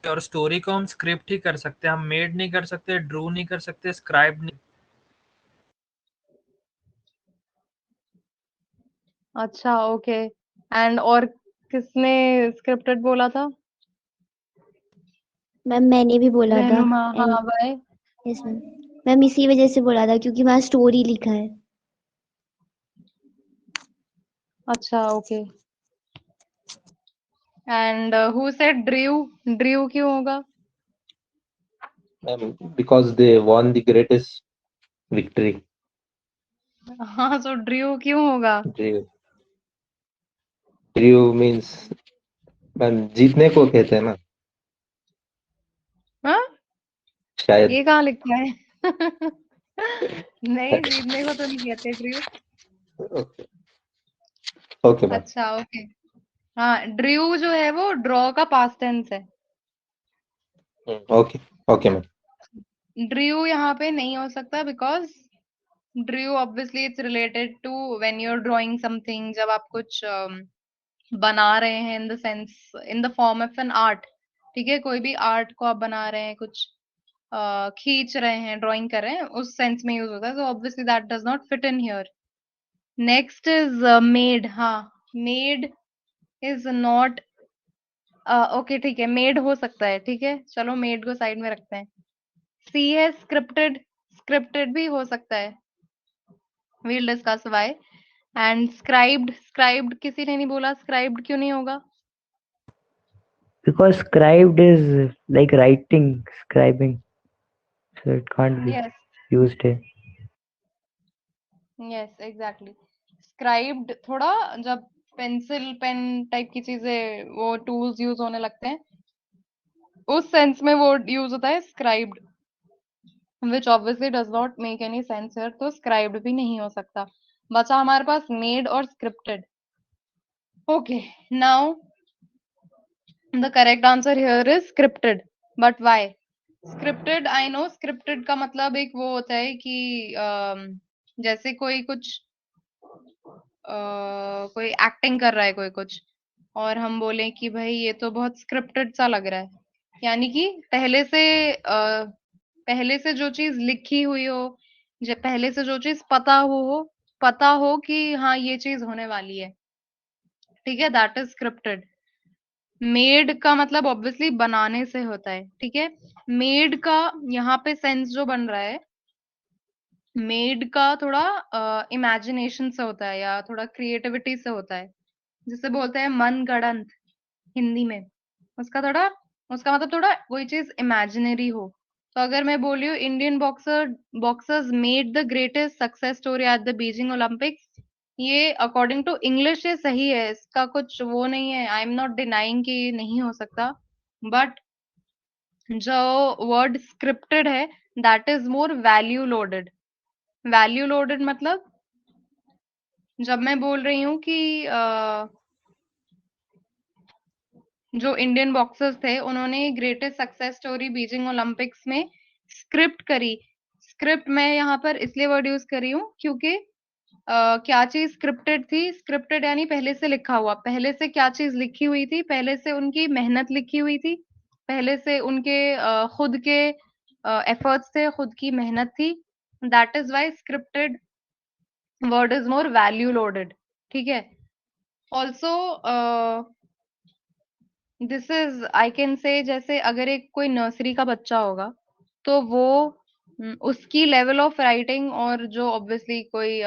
और स्टोरी को हम स्क्रिप्ट ही कर सकते हैं, हम मेड नहीं कर सकते, ड्रू नहीं कर सकते, स्क्राइब नहीं। अच्छा ओके। एंड और किसने स्क्रिप्टेड बोला था? मैम मैंने भी बोला था। रहनुमा, हाँ एंड भाई। यस मैम, मैम इसी वजह से बोला था क्योंकि वहाँ स्टोरी लिखा है। अच्छा okay. And who said Drew? Drew क्यों होगा? Because they won the greatest victory. हाँ, सो ड्रू क्यों होगा? Drew. Drew means मैम जीतने को कहते हैं ना हाँ, शायद। ये कहाँ लिखा है? नहीं, जीतने को तो नहीं कहते ड्रू। Okay ma'am. अच्छा ओके। हाँ, ड्रू जो है वो ड्रॉ का पास्ट टेंस है। Okay okay ma'am. ड्रू यहाँ पे नहीं हो सकता because drew obviously it's related to when you are drawing something, जब आप कुछ बना रहे हैं in the sense, in the form of an art. ठीक है, कोई भी आर्ट को आप बना रहे हैं, कुछ खींच रहे हैं, ड्राइंग कर रहे हैं, उस सेंस में यूज होता है, तो obviously that does not fit in here. Next is made. हाँ, मेड इज नॉट। ओके ठीक है, मेड हो सकता है, ठीक है, चलो मेड को साइड में रखते हैं। सी है स्क्रिप्टेड। स्क्रिप्टेड भी हो सकता है, we'll discuss why. And scribed, scribed किसी ने नहीं बोला, स्क्राइब्ड क्यों नहीं होगा? Because scribed is like writing, scribing, so it can't be yes used here. Yes exactly. Scribed थोड़ा, जब पेंसिल पेन टाइप की चीजें, वो टूल्स यूज होने लगते हैं, उस सेंस में वो यूज होता है scribed, which obviously does not make any sense here, तो स्क्राइब्ड भी नहीं हो सकता। बचा हमारे पास मेड और scripted. Okay, now the correct answer here is scripted. But why scripted? I know scripted का मतलब एक वो होता है कि जैसे कोई कुछ कोई एक्टिंग कर रहा है कोई कुछ, और हम बोले कि भाई ये तो बहुत स्क्रिप्टेड सा लग रहा है, यानी कि पहले से जो चीज लिखी हुई हो, जो पहले से जो चीज पता हो कि हाँ ये चीज होने वाली है, ठीक है, दैट इज स्क्रिप्टेड। मेड का मतलब ऑब्वियसली बनाने से होता है, ठीक है। मेड का यहाँ पे सेंस जो बन रहा है, मेड का थोड़ा इमेजिनेशन से होता है या थोड़ा क्रिएटिविटी से होता है, जिसे बोलते हैं मनगढ़ंत हिंदी में। उसका थोड़ा, उसका मतलब थोड़ा कोई चीज इमेजिनरी हो। तो अगर मैं बोल रही हूँ Indian boxers made the greatest success story at the Beijing Olympics, ये अकॉर्डिंग टू इंग्लिश ये सही है, इसका कुछ वो नहीं है, आई एम नॉट डिनाइंग कि ये नहीं हो सकता। बट जो वर्ड स्क्रिप्टेड है, that is more value loaded. Value loaded मतलब जब मैं बोल रही हूँ कि जो इंडियन बॉक्सर्स थे उन्होंने greatest success story Beijing Olympics में स्क्रिप्ट करी। स्क्रिप्ट मैं यहाँ पर इसलिए वर्ड यूज कर रही हूँ क्योंकि क्या चीज स्क्रिप्टेड थी? स्क्रिप्टेड यानी पहले से लिखा हुआ, पहले से क्या चीज लिखी हुई थी, पहले से उनकी मेहनत लिखी हुई थी, पहले से उनके खुद के एफर्ट्स थे, खुद की मेहनत थी। That is why scripted word is more value loaded, ठीक है। Also this is I can say, जैसे अगर एक कोई नर्सरी का बच्चा होगा तो वो उसकी लेवल ऑफ राइटिंग और जो ऑब्वियसली कोई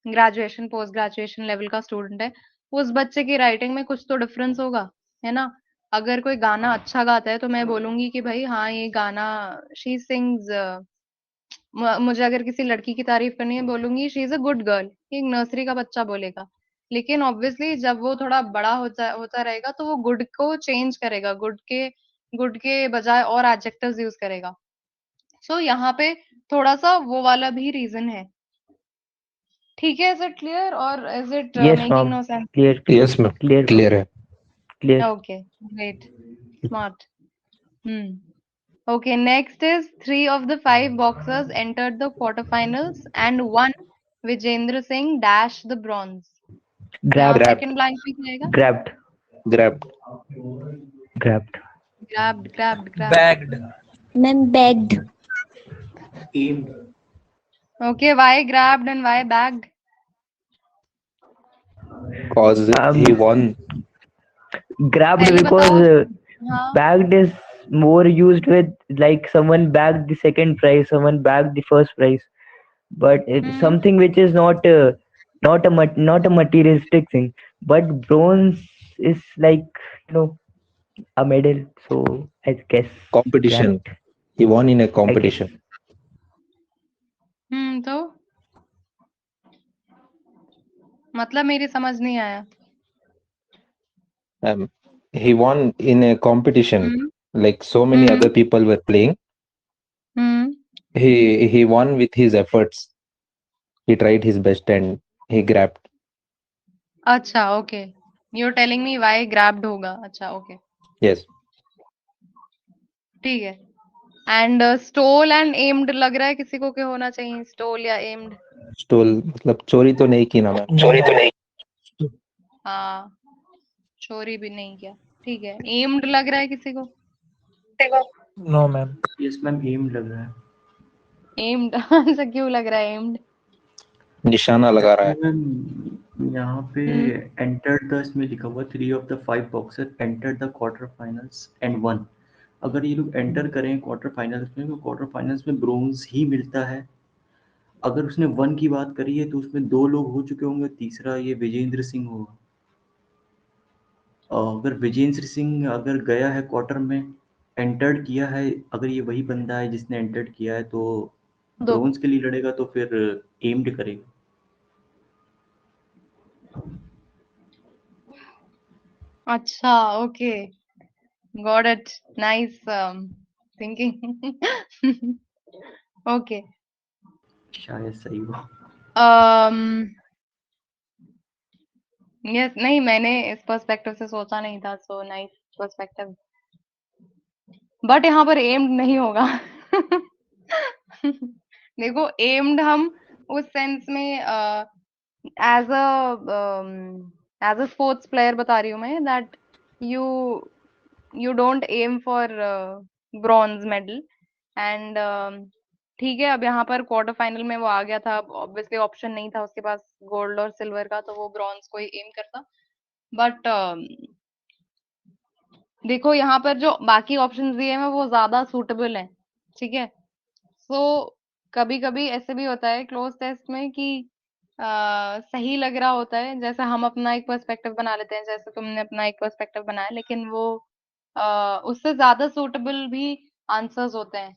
ग्रेजुएशन पोस्ट ग्रेजुएशन लेवल का स्टूडेंट है, उस बच्चे की राइटिंग में कुछ तो डिफरेंस होगा, है ना। अगर कोई गाना अच्छा गाता है तो मैं बोलूंगी कि भाई हाँ ये गाना, शी सिंग्स, मुझे अगर किसी लड़की की तारीफ करनी है बोलूंगी she is a good girl, एक नर्सरी का बच्चा बोलेगा। लेकिन ऑब्वियसली जब वो थोड़ा बड़ा होता रहेगा तो वो गुड को चेंज करेगा, गुड के बजाय और एडजेक्टिव्स यूज करेगा। सो यहाँ पे थोड़ा सा वो वाला भी रीजन है, ठीक है। इज इट क्लियर और is it Yes, making ma'am. No sense? Clear, yes ma'am clear, clear है। clear. Okay great, smart. Okay, next is 3 of the 5 boxers entered the quarterfinals and one Vijendra Singh dash the bronze. यहाँ Grabbed, grabbed second blank पे क्या आएगा? grabbed, grabbed grabbed. grabbed. bagged, ma'am begged. aimed, Okay, why grabbed and why bagged? Cause he won. Grabbed पहले because बताओ। हाँ bagged is more used with like someone bagged the second prize, someone bagged the first prize. But it's something which is not not a materialistic thing. But bronze is like, you know, a medal. So I guess Competition. grabbed, He won in a I guess. competition. तो मतलब मेरी समझ नहीं आया। He won in a competition. Like so many other people were playing. He won with his efforts. He tried his best and he grabbed. अच्छा okay, you're telling me why grabbed होगा। अच्छा okay Yes. ठीक है। And stall and aimed लग रहा है किसी को कि होना चाहिए स्टोल या एम्ड। Stole मतलब चोरी तो नहीं की ना मैम। हाँ चोरी भी नहीं किया, ठीक है। एम्ड लग रहा है किसी को? no ma'am, yes ma'am, aimed लग रहा है। एम्ड ऐसा क्यों लग रहा है एम्ड? निशाना लगा रहा है। मैम यहाँ पे entered the इसमें लिखा हुआ 3 of the 5 boxers entered the quarter finals and won। अगर ये लोग एंटर करें क्वार्टर फाइनल्स में तो क्वार्टर फाइनल्स में ब्रोंज ही मिलता है। अगर उसने वन की बात करी है तो उसमें 2 लोग हो चुके होंगे, तीसरा ये विजेंद्र सिंह होगा। अगर विजेंद्र सिंह अगर गया है क्वार्टर में, एंटर्ड किया है, अगर ये वही बंदा है जिसने एंटर्ड किया है तो दो। ब्रोंज के लिए लड़ेगा तो फिर एम्ड करेगा। अच्छा okay got it, nice thinking. Okay शायद सही हो। यस नहीं मैंने इस पर्सपेक्टिव से सोचा नहीं था, सो नाइस पर्सपेक्टिव। बट यहाँ पर एम्ड नहीं होगा। देखो एम्ड हम उस सेंस में एज अ स्पोर्ट्स प्लेयर बता रही हूँ मैं, that you don't aim for bronze medal and ठीक है। अब यहाँ पर क्वार्टर फाइनल में वो आ गया था, ऑब्वियसली ऑप्शन नहीं था उसके पास गोल्ड और सिल्वर का, तो वो ब्रॉन्ज को ही एम करता। बट देखो यहाँ पर जो बाकी ऑप्शंस दिए हैं वो ज्यादा सूटेबल हैं, ठीक है। सो कभी कभी ऐसे भी होता है क्लोज टेस्ट में कि सही लग रहा होता है, जैसे हम अपना एक पर्सपेक्टिव बना लेते हैं, जैसे तुमने अपना एक पर्सपेक्टिव बनाया, लेकिन वो उससे ज्यादा सूटेबल भी आंसर्स होते हैं,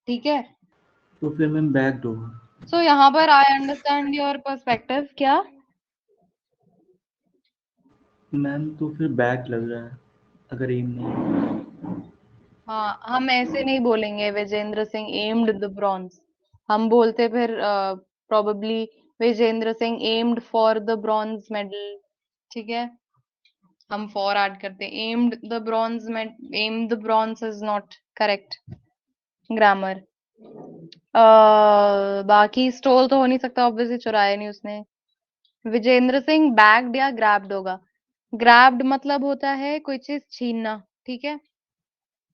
ठीक है। तो फिर मैम बैक्ड होगा। सो यहाँ पर आई अंडरस्टैंड योर पर्सपेक्टिव। क्या मैम तो फिर बैक लग रहा है अगर एम नहीं है। हाँ हम ऐसे नहीं बोलेंगे Vijender Singh aimed the bronze, हम बोलते फिर probably Vijender Singh aimed for the bronze medal, ठीक है। हम फॉर ऐड करते हैं, aimed the bronze aim the bronze is not correct grammar. बाकी स्टोल तो हो नहीं सकता, ऑब्वियसली चुराया नहीं उसने। विजेंद्र सिंह बैग्ड या ग्रैब्ड होगा। ग्रैब्ड मतलब होता है कोई चीज छीनना, ठीक है।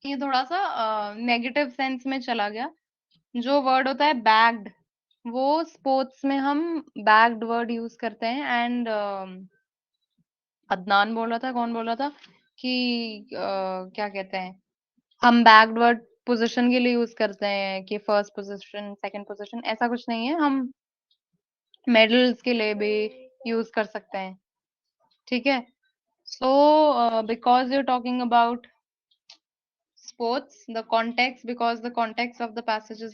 ये थोड़ा सा नेगेटिव सेंस में चला गया। जो वर्ड होता है बैग्ड, वो स्पोर्ट्स में हम बैग्ड वर्ड यूज करते हैं। एंड अदनान बोल रहा था, कौन बोल रहा था कि क्या कहते हैं, हम बैग्ड वर्ड पोजीशन के लिए यूज करते हैं कि फर्स्ट पोजीशन सेकंड पोजीशन, ऐसा कुछ नहीं है। हम मेडल्स के लिए भी यूज कर सकते हैं, ठीक है। So because you talking about sports, the context, because the context of the passage is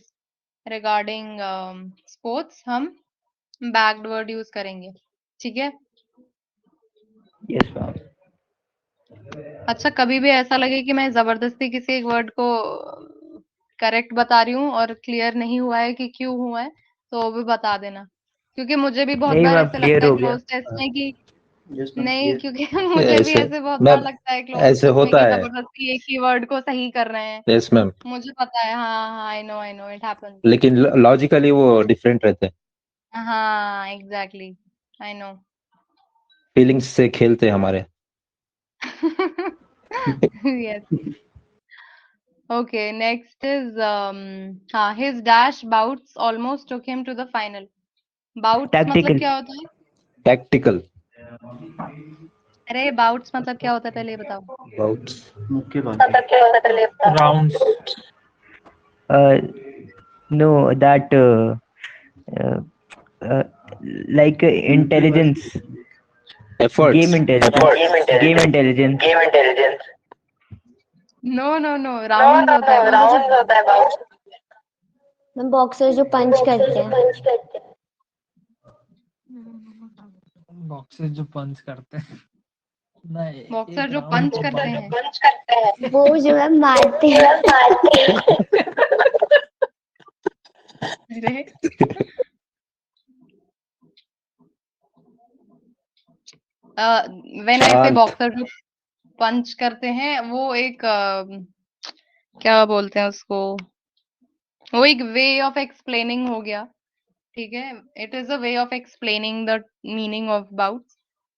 regarding sports, हम backed word use करेंगे, ठीक है। Yes, ma'am. अच्छा कभी भी ऐसा लगे कि मैं जबरदस्ती किसी एक वर्ड को करेक्ट बता रही हूँ और क्लियर नहीं हुआ है कि क्यों हुआ है, तो वो भी बता देना, क्योंकि मुझे भी बहुत नहीं बार मैम, ऐसे क्लियर लगता है हो गया। क्लोज टेस्ट में कि यस मैम नहीं, क्लियर। क्योंकि मुझे भी ऐसे ऐसे बहुत मैम बार लगता है क्लोज ऐसे टेस्ट में होता कि है। जबरदस्ती एक ही वर्ड को सही कर रहे हैं। यस मैम, मुझे पता है, हाँ हाँ आई नो इट हैपेंस। लेकिन लॉजिकली वो डिफरेंट रहते हैं। हाँ एग्जैक्टली आई नो। फीलिंग्स से खेलते हैं हमारे। Yes. Okay, next is his dash bouts almost took him to the final. Bouts मतलब Tactical. क्या होता है? Tactical. अरे bouts मतलब क्या होता है पहले ये बताओ. Bouts. मुक्केबाजी rounds. No, that uh, uh, like intelligence, Efforts. game intelligence, game intelligence. No, rounds होता है. बोलो तो. मैम बॉक्सर जो पंच करते हैं बॉक्सेस जो पंच करते हैं. नहीं, Boxer एक जो राउंड punch बहुत करते बड़ा हैं. वो जो है मारते हैं अरे when I say शांत. boxer जो पंच करते हैं वो एक क्या बोलते हैं उसको, वो एक वे ऑफ एक्सप्लेनिंग हो गया. ठीक है, it is a way of explaining the meaning of bouts.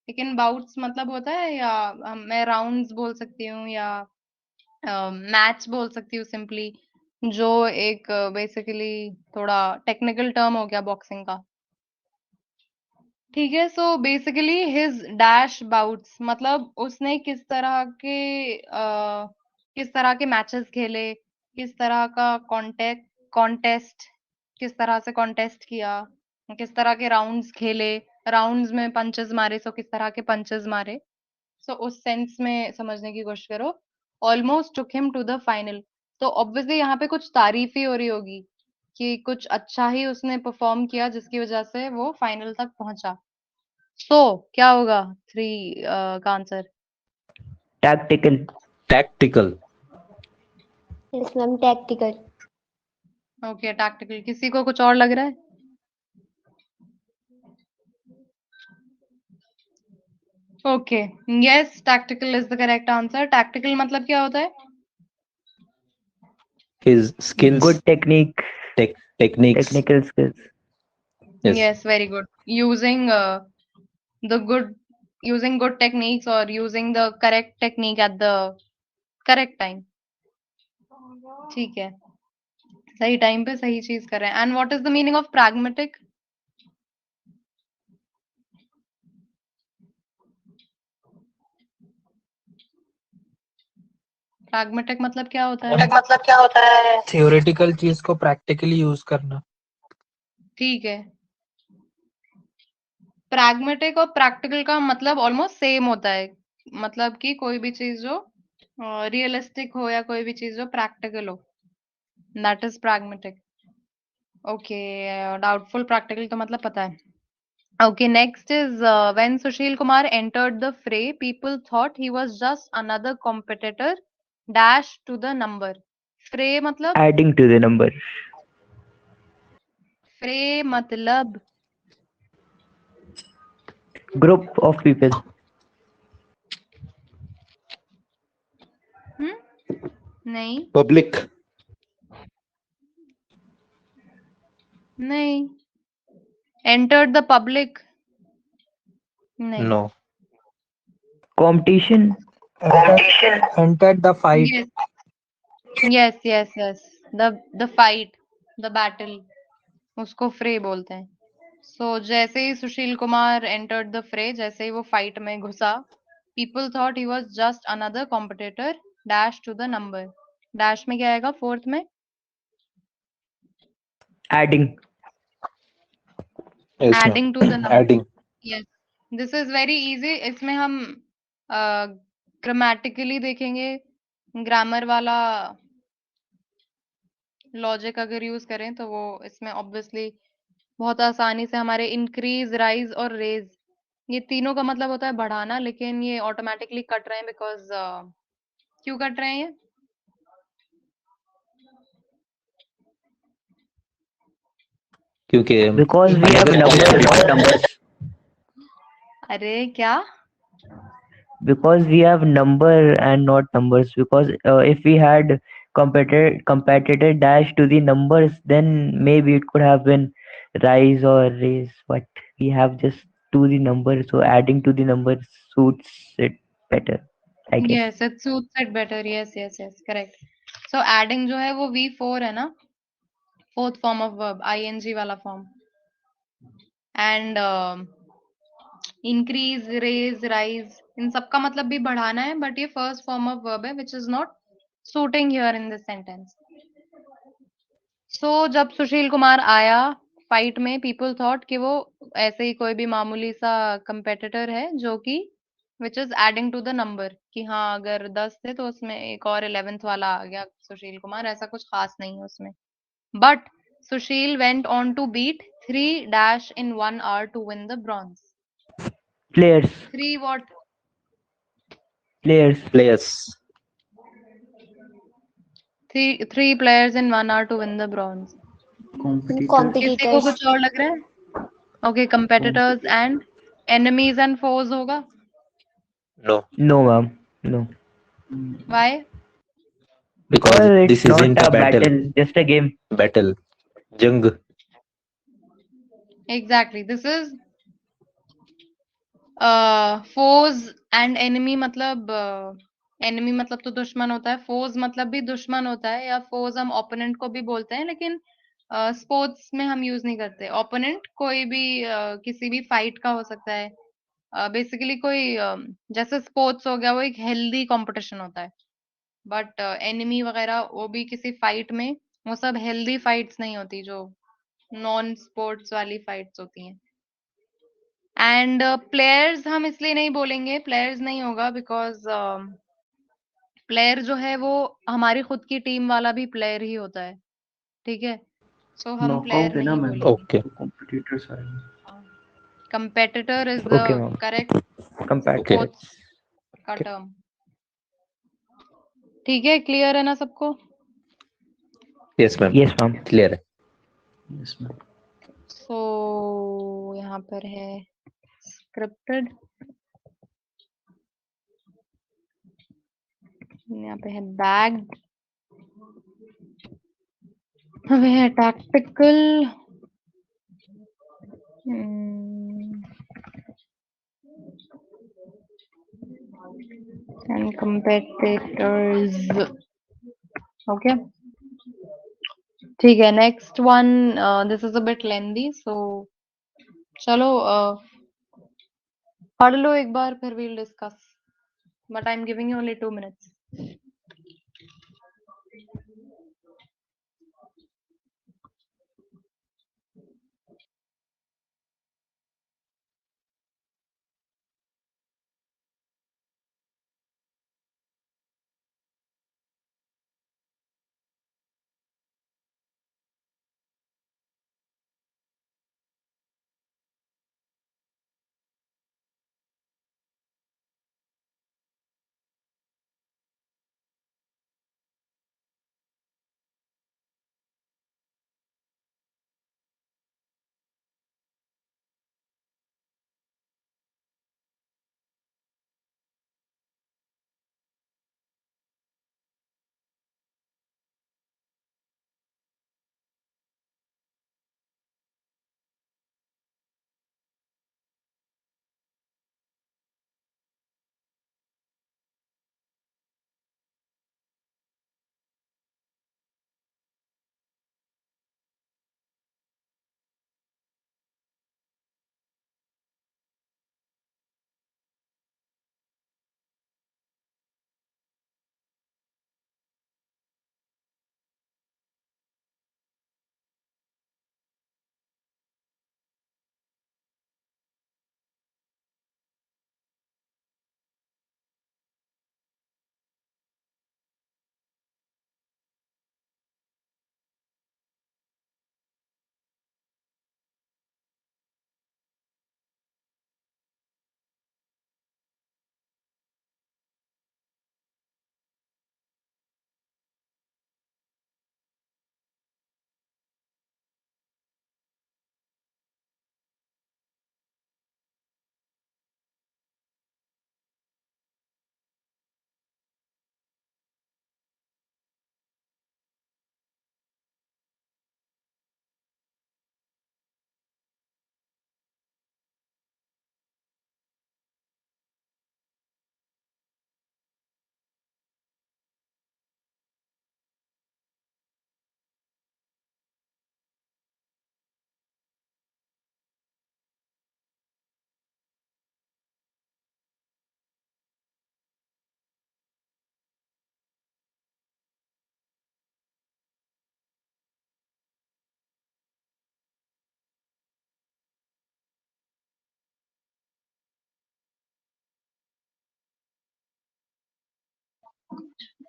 लेकिन बाउट्स मतलब होता है, या मैं राउंड्स बोल सकती हूँ, या मैच बोल सकती हूँ सिंपली, जो एक बेसिकली थोड़ा टेक्निकल टर्म हो गया बॉक्सिंग का. ठीक है, so basically his dash bouts मतलब उसने किस तरह के मैचेस खेले, किस तरह का कॉन्टेस्ट, किस तरह से कॉन्टेस्ट किया, किस तरह के राउंड्स खेले, राउंड्स में पंचेस मारे, सो किस तरह के पंचेस मारे. सो उस सेंस में समझने की कोशिश करो. Almost took him to the final, तो ऑब्वियसली यहाँ पे कुछ तारीफ ही हो रही होगी कि कुछ अच्छा ही उसने परफॉर्म किया जिसकी वजह से वो फाइनल तक पहुंचा. सो क्या होगा 3 का answer? Tactical. Tactical. Yes ma'am tactical okay, tactical. किसी को कुछ और लग रहा है? Okay, yes, tactical is the correct answer. Tactical मतलब क्या होता है? His skills. Good technique, Techniques. technical skills. Yes. Yes, very good. The good using good techniques or using the correct technique at the correct time. ठीक है, सही time पे सही चीज कर रहे हैं. And what is the meaning of pragmatic? pragmatic मतलब क्या होता है? थियोरेटिकल चीज को प्रैक्टिकली यूज करना. ठीक है, pragmatic और practical का मतलब ऑलमोस्ट सेम होता है. मतलब कि कोई भी चीज जो रियलिस्टिक हो या कोई भी चीज जो प्रैक्टिकल हो, that is pragmatic. Okay, doubtful practical तो मतलब पता है. Okay, next is when Sushil Kumar entered the fray, people thought he was just another competitor. Dash to the number. Fray मतलब Adding to the number. fray मतलब Group of people. नहीं Public. नहीं. Entered the public नहीं. No. Competition. Entered the fight. Yes. The fight, the battle, उसको fray बोलते हैं. So जैसे ही Sushil Kumar entered the fray, जैसे ही वो fight में घुसा, people thought he was just another competitor. Dash to the number. Dash में क्या आएगा fourth में? Adding. Yes, ma'am. Adding to the number. Adding. Yes, this is very easy. इसमें हम ग्रामेटिकली देखेंगे, ग्रामर वाला लॉजिक अगर यूज करें तो वो इसमें ऑब्वियसली बहुत आसानी से हमारे इंक्रीज, राइज और रेज, ये तीनों का मतलब होता है बढ़ाना, लेकिन ये ऑटोमेटिकली कट रहे हैं बिकॉज क्यों कट रहे हैं ये? क्योंकि Because we have numbers, not numbers. अरे क्या? Because we have number and not numbers. Because if we had competitor dash to the numbers, then maybe it could have been rise or raise. But we have just to the numbers, so adding to the numbers suits it better. I guess. Yes, it suits it better. Yes, yes, yes, correct. So adding जो है वो V4 है ना, fourth form of verb, ing वाला form. And increase, raise, rise, इन सब का मतलब भी बढ़ाना है, but ये first form of verb है, which is not suiting here in this sentence. So जब सुशील कुमार आया फाइट में, पीपल थॉट कि वो ऐसे ही कोई भी मामूली सा कंपेटिटर है जो कि which is adding to the number, कि हाँ अगर 10 थे तो उसमें एक और 11th वाला आ गया सुशील कुमार, ऐसा कुछ खास नहीं है उसमें. But Sushil went on to beat 3 dash in 1 hour to win the bronze. Players. 3 what? Players. Players. 3 players in 1 hour to win the bronze. Competitors. किसी को कुछ और लग रहा है? Okay, competitors and enemies and foes होगा. No, No, ma'am. No. Why? because Because this it's not isn't a a battle, just a game. battle. Jung. Exactly, this is foes and enemy. मतलब enemy मतलब तो दुश्मन होता है, फोज मतलब भी दुश्मन होता है, या फोज हम ओपोनेंट को भी बोलते हैं, लेकिन स्पोर्ट्स में हम यूज नहीं करते. ओपोनेंट कोई भी किसी भी फाइट का हो सकता है. बेसिकली कोई जैसे स्पोर्ट्स हो गया, वो एक हेल्दी कंपटीशन होता है. बट एनिमी वगैरह वो भी किसी फाइट में, वो सब हेल्दी फाइट्स नहीं होती, जो नॉन स्पोर्ट्स वाली फाइट्स होती हैं. एंड प्लेयर्स हम इसलिए नहीं बोलेंगे, प्लेयर्स नहीं होगा, बिकॉज प्लेयर जो है वो हमारी खुद की टीम वाला भी प्लेयर ही होता है. ठीक है, सो हम नॉकआउट प्लेयर है ना नहीं मैम, बोलेंगे. Okay. तो कॉम्पिटिटर्स आएंगे. Competitor is Okay, the ma'am. Correct Compatible. Okay. Sports का टर्म. ठीक है, क्लियर है ना सबको? Yes, ma'am. Yes, ma'am. Clear है. Yes ma'am. सो यहाँ पर है स्क्रिप्टेड, यहाँ पे है बैग, अब है टैक्टिकल, एंड competitors. ओके, ठीक है. Next one, this is a bit lengthy, so चलो पढ़ लो एक बार, फिर we'll discuss, but I'm giving you only 2 minutes.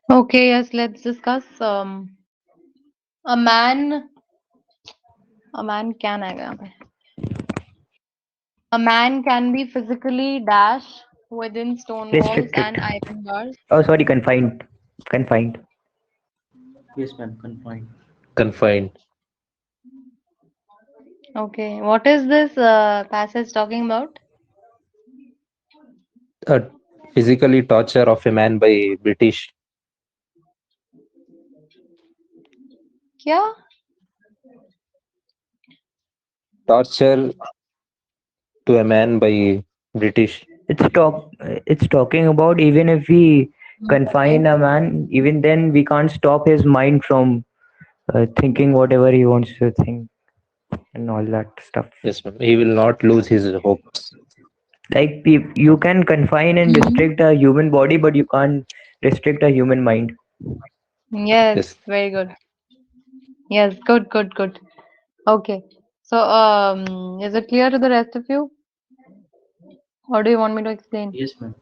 Okay, yes, let's discuss. A man can आएगा यहाँ पे. A man can be physically dash within stone walls Restricted. and iron bars. Oh, sorry, confined. Confined. Yes, ma'am. Confined. Confined. Okay, what is this passage talking about? Physically torture of a man by British. क्या? Torture to a man by British. It's talking about even if we confine a man, even then we can't stop his mind from thinking whatever he wants to think and all that stuff. Yes, ma'am. He will not lose his hopes. Like you can confine and restrict a human body, but you can't restrict a human mind. Yes, Yes. very good. Yes, good. Okay. So, is it clear to the rest of you? Or do you want me to explain? Yes, ma'am.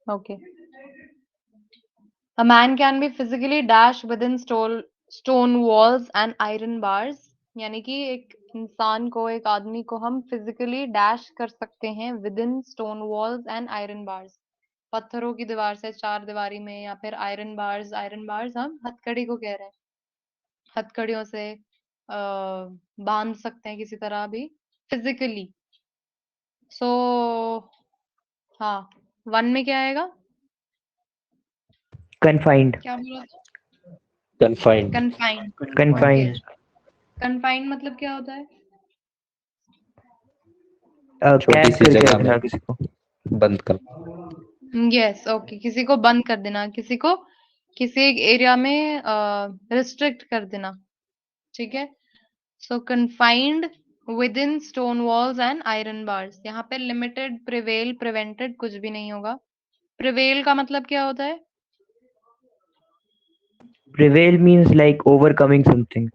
Okay. A man can be physically dashed within stone walls and iron bars. यानी कि एक इंसान को, एक आदमी को हम physically dash कर सकते हैं within stone walls and iron bars. पत्थरों की दीवार से, चार दीवारी में, या फिर iron bars हम हथकड़ी को कह रहे हैं. हथकड़ियों से बांध सकते हैं किसी तरह भी physically. So हाँ, 1 में क्या आएगा? Confined. क्या बोला था? Confined. Confined. Confined. Yes. Confined मतलब क्या होता है? छोटी कैद सी करके जगह रखना में किसी को. बंद कर. Yes, okay. किसी को बंद कर देना, किसी को किसी एक एरिया में रिस्ट्रिक्ट कर देना. ठीक है. So confined within stone walls and iron bars. यहाँ पे लिमिटेड, प्रिवेल, प्रिवेंटेड कुछ भी नहीं होगा. प्रिवेल का मतलब क्या होता है? Prevail means like overcoming something.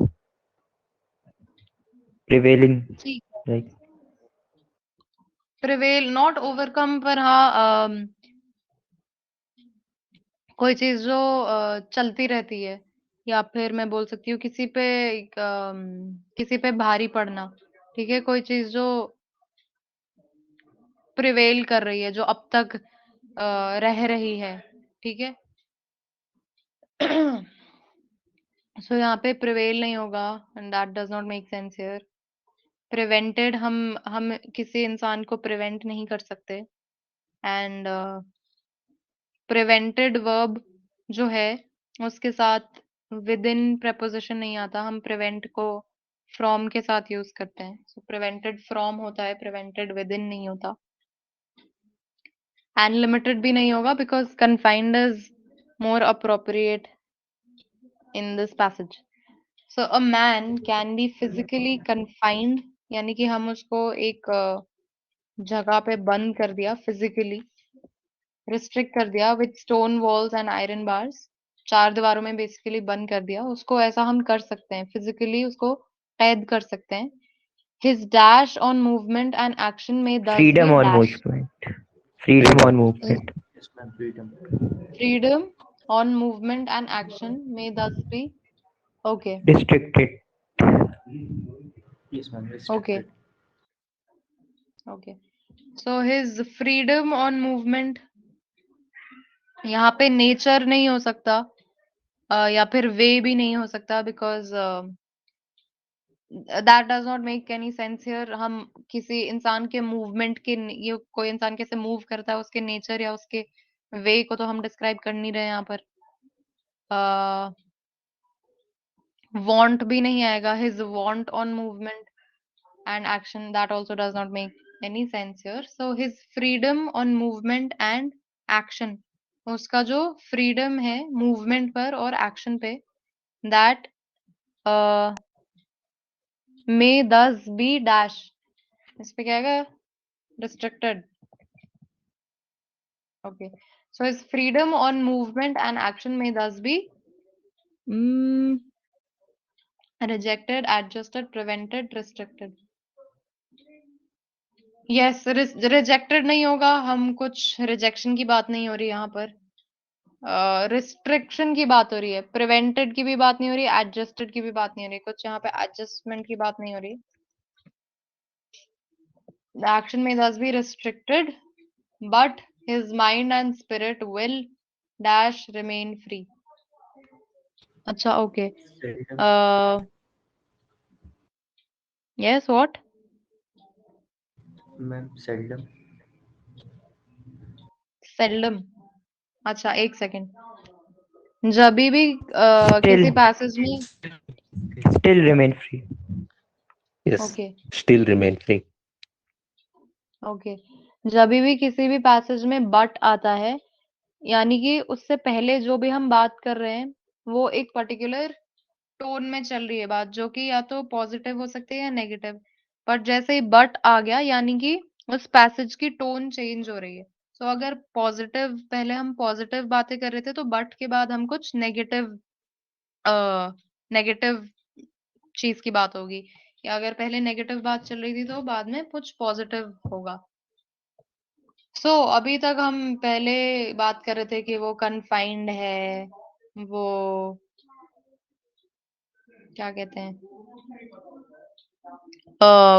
Prevailing, ठीक. like प्रिवेल, नॉट ओवरकम, पर हाँ कोई चीज जो चलती रहती है, या फिर मैं बोल सकती हूँ किसी पे भारी पड़ना. ठीक है. कोई चीज जो प्रिवेल कर रही है, जो अब तक रह रही है. ठीक है. सो यहाँ पे प्रिवेल नहीं होगा, and that does not make sense here. Prevented, हम किसी इंसान को प्रिवेंट नहीं कर सकते. एंड प्रिवेंटेड वर्ब जो है उसके साथ विद इन preposition नहीं आता. हम प्रिवेंट को फ्रॉम के साथ यूज करते हैं. सो प्रिवेंटेड फ्रॉम होता है, प्रिवेंटेड विद इन नहीं होता. एंड लिमिटेड भी नहीं होगा, because confined is more appropriate in this passage. So a man can be physically confined, यानी कि हम उसको एक जगह पे बंद कर दिया, फिजिकली रिस्ट्रिक्ट कर दिया with stone walls and iron bars. चार दीवारों में बेसिकली बंद कर दिया उसको. ऐसा हम कर सकते हैं, फिजिकली उसको कैद कर सकते हैं. His dash on movement and action may thus freedom be on dash. movement. Freedom on movement. Yes, ma'am. Freedom. Freedom on movement and action may thus be. Okay. Restricted. Yes, ma'am. Okay. Restricted. Okay. So his freedom on movement, यहाँ पे nature नहीं हो सकता, या फिर वे भी नहीं हो सकता, because that does not make any sense here. हम किसी इंसान के मूवमेंट के, ये कोई इंसान कैसे मूव करता है, उसके नेचर या उसके वे को तो हम डिस्क्राइब कर नहीं रहे यहाँ पर. वांट भी नहीं आएगा. His want on movement and action, that also does not make any sense here. So his freedom on movement and action, उसका जो freedom है movement पर और action पे, that may thus be dash. इस पे क्या आएगा? Restricted. Okay. So his freedom on movement and action may thus be rejected, adjusted, prevented, restricted. Yes, rejected नहीं होगा. हम कुछ रिजेक्शन की बात नहीं हो रही यहाँ पर. रिस्ट्रिक्शन की बात हो रही है, प्रिवेंटेड की भी बात नहीं हो रही, एडजस्टेड की भी बात नहीं हो रही, कुछ यहाँ पे एडजस्टमेंट की बात नहीं हो रही। The action may thus be restricted, but his mind and spirit will dash remain free. अच्छा, okay. Seldom. Yes, what? Ma'am seldom. Seldom. अच्छा, एक सेकेंड। जभी भी Still, किसी पैसेज में still remain free. Yes, okay still remain free. Okay जभी भी किसी भी पैसेज में बट आता है, यानी कि उससे पहले जो भी हम बात कर रहे हैं वो एक पर्टिकुलर टोन में चल रही है बात, जो कि या तो पॉजिटिव हो सकती है या नेगेटिव। बट जैसे ही बट आ गया, यानी कि उस पैसेज की टोन चेंज हो रही है। सो अगर पॉजिटिव, पहले हम पॉजिटिव बातें कर रहे थे, तो बट के बाद हम कुछ नेगेटिव नेगेटिव चीज की बात होगी, या अगर पहले नेगेटिव बात चल रही थी तो बाद में कुछ पॉजिटिव होगा। सो अभी तक हम पहले बात कर रहे थे कि वो कन्फाइंड है, वो क्या कहते हैं,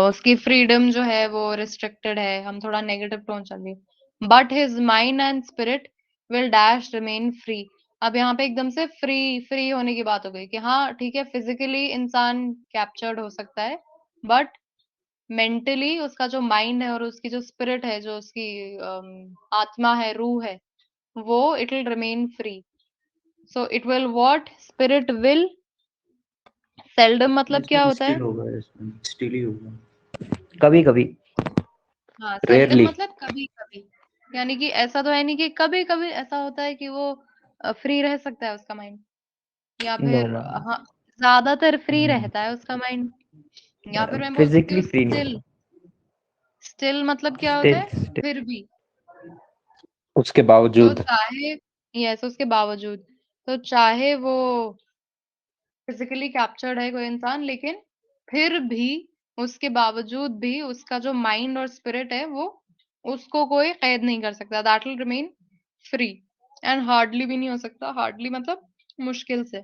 उसकी फ्रीडम जो है वो रिस्ट्रिक्टेड है, हम थोड़ा नेगेटिव टोन चल रही है। But his mind and spirit will dash remain free. अब यहाँ पे एकदम से फ्री फ्री होने की बात हो गई कि हाँ ठीक है, फिजिकली इंसान कैप्चर्ड हो सकता है, बट मेंटली उसका जो माइंड है और उसकी जो स्पिरिट है, जो उसकी आत्मा है, रूह है, वो it will remain free. So it will what, spirit will, seldom मतलब क्या इसमें होता है? still होगा, इसमें still ही होगा. कभी कभी. हाँ, सेल्डम Rarely. मतलब कभी-कभी। यानी कि ऐसा तो है नहीं कि कभी-कभी ऐसा होता है कि वो फ्री रह सकता है उसका माइंड, या No, फिर ma'am. हाँ, ज़्यादातर फ्री रहता है उसका माइंड, या फिर मैं बोल सकती Physically हूँ free नहीं. स्टिल। स्टिल मतलब क्या होता Still, है? still. फिर भी। उसके तो बावजूद. चाहे यस, उसके बावजूद, तो चाहे वो फिजिकली कैप्चर्ड है कोई इंसान, लेकिन फिर भी उसके बावजूद भी उसका जो माइंड और स्पिरिट है वो उसको कोई कैद नहीं कर सकता। That will remain free. And hardly भी नहीं हो सकता, हार्डली मतलब मुश्किल से।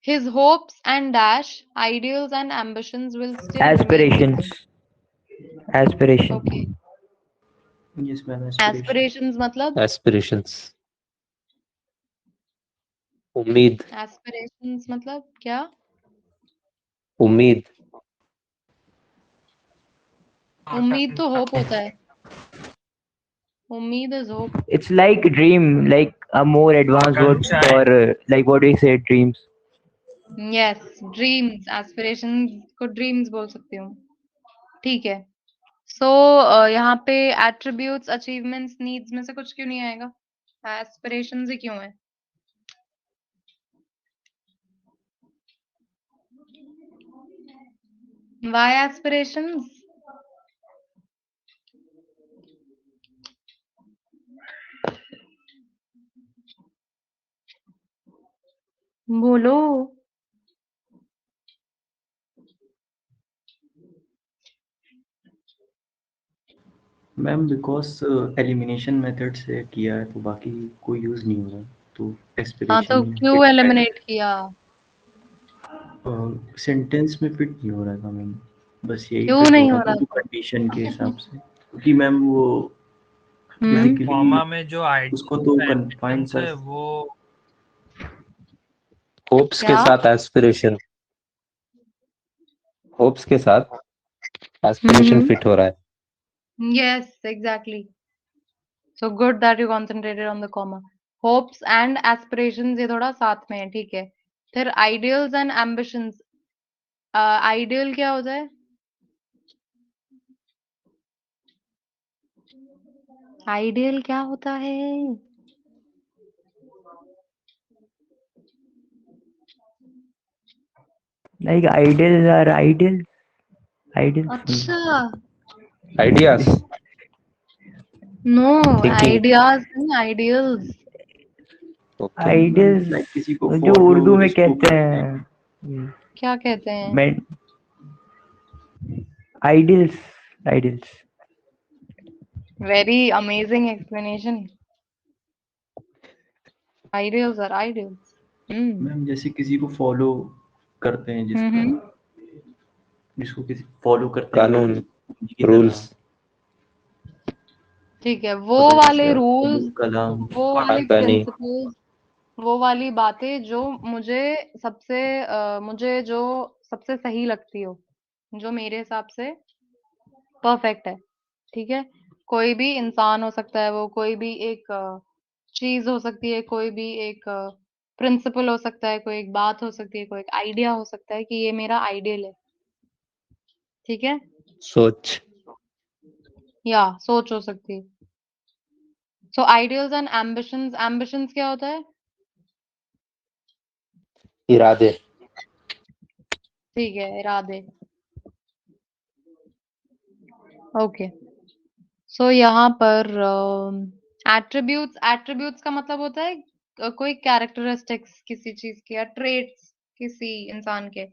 His hopes and dash, ideals and ambitions will still remain Aspirations. Free. Aspiration. Okay, Yes, ma'am, aspiration. Aspirations मतलब, Aspirations. उम्मीद. एस्पिरेशंस मतलब क्या? उम्मीद. उम्मीद तो होप होता है। उम्मीद is hope. It's like dream, like a more advanced word Akanksha for है। like what do you say, dreams. Yes, dreams, aspirations को ड्रीम्स बोल सकती हूँ। ठीक है। सो यहाँ पे एट्रीब्यूट्स, अचीवमेंट्स, नीड्स में से कुछ क्यों नहीं आएगा? एस्पिरेशंस ही क्यों है? Why aspirations? बोलो। मैम बिकॉज एलिमिनेशन मेथड से किया है, तो बाकी कोई यूज नहीं होगा, तो हाँ, एस्पिरेशन तो क्यों एलिमिनेट किया? सेंटेंस में फिट नहीं हो रहा था मैम, बस यही क्यों फिट हो नहीं रहा हो था रहा कि था? कंडीशन के हिसाब से, क्योंकि मैम वो बेसिकली कॉमा में जो उसको तो आइडियल कन्फाइंड एम्बिशंस है कर. वो होप्स के क्या? साथ एस्पिरेशन. होप्स के साथ एस्पिरेशन फिट हो रहा है. Yes, exactly. So good that you concentrated on the comma. Hopes and aspirations ये थोड़ा साथ में है, ठीक है। फिर आइडियल्स एंड एम्बिशंस, आइडियल क्या होता है? आइडियल क्या होता है? Like ideals are ideals. Ideals. अच्छा, आइडियाज. No, thinking. आइडियाज नहीं, आइडियल्स। ओके. Ideals लाइक किसी को जो फॉलो उर्दू में जिसको कहते करते हैं. हैं. क्या कहते हैं? मैं ideals. Ideals. Very amazing explanation. Ideals are ideals. Ma'am जैसे किसी को फॉलो करते हैं, जिसका हम्म जिसको किसी फॉलो करते हैं कानून, उन्हीं की तरह, रूल्स, ठीक है, वो मतलब वाले जैसे रूल्स, अब्दुल कलाम। वो वाले खानदानी, प्रिंसिपल्स, वो वाली बातें जो मुझे जो सबसे सही लगती हो, जो मेरे हिसाब से परफेक्ट है, ठीक है। कोई भी इंसान हो सकता है, वो कोई भी एक चीज हो सकती है, कोई भी एक प्रिंसिपल हो सकता है, कोई एक बात हो सकती है, कोई एक आइडिया हो सकता है कि ये मेरा आइडियल है, ठीक है, सोच, या सोच हो सकती है। सो आइडियल्स एंड एम्बिशंस, एम्बिशंस क्या होता है? इरादे, ठीक है, इरादे। ओके, सो यहाँ पर एट्रीब्यूट्स, एट्रीब्यूट्स का मतलब होता है कोई कैरेक्टरिस्टिक्स किसी चीज के, या ट्रेट्स किसी इंसान के।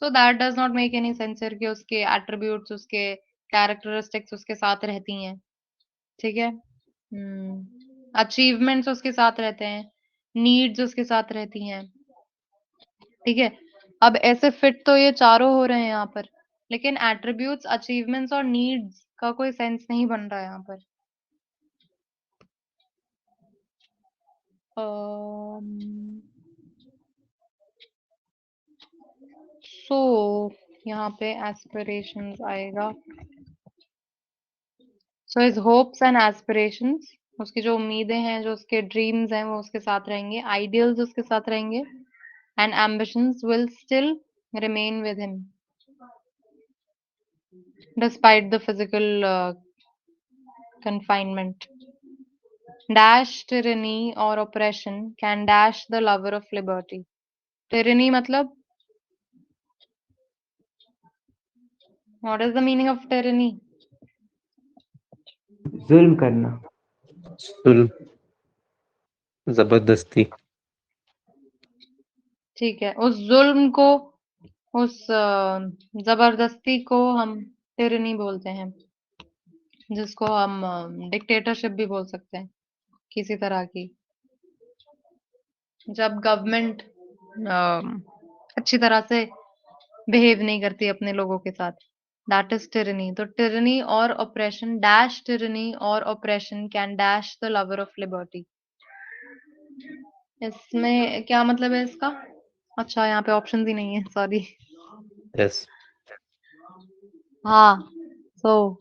So that does not make any sense कि उसके एट्रीब्यूट्स, उसके कैरेक्टरिस्टिक्स उसके साथ रहती हैं, ठीक है। अचीवमेंट्स उसके साथ रहते हैं, नीड्स उसके साथ रहती हैं, ठीक है। अब ऐसे फिट तो ये चारों हो रहे हैं यहाँ पर, लेकिन एट्रीब्यूट्स, अचीवमेंट्स और नीड्स का कोई सेंस नहीं बन रहा है यहाँ पर। सो यहाँ पे एस्पिरेशंस आएगा। So his hopes and aspirations, उसकी जो उम्मीदें हैं, जो उसके ड्रीम्स हैं, वो उसके साथ रहेंगे, आइडियल्स उसके साथ रहेंगे, and ambitions will still remain with him despite the physical confinement. Dash tyranny or oppression can dash the lover of liberty. Tyranny मतलब, what is the meaning of tyranny? जुल्म करना। जुल्म, जबरदस्ती, ठीक है, उस जुल्म को, उस जबरदस्ती को हम tyranny बोलते हैं, जिसको हम डिक्टेटरशिप भी बोल सकते हैं, किसी तरह की, जब गवर्नमेंट अच्छी तरह से बिहेव नहीं करती अपने लोगों के साथ, दैट इज tyranny. तो tyranny और oppression, dash tyranny और oppression can dash the lover of liberty. इसमें क्या मतलब है इसका? अच्छा, यहाँ पे ऑप्शंस ही नहीं है, सॉरी। यस, हाँ, so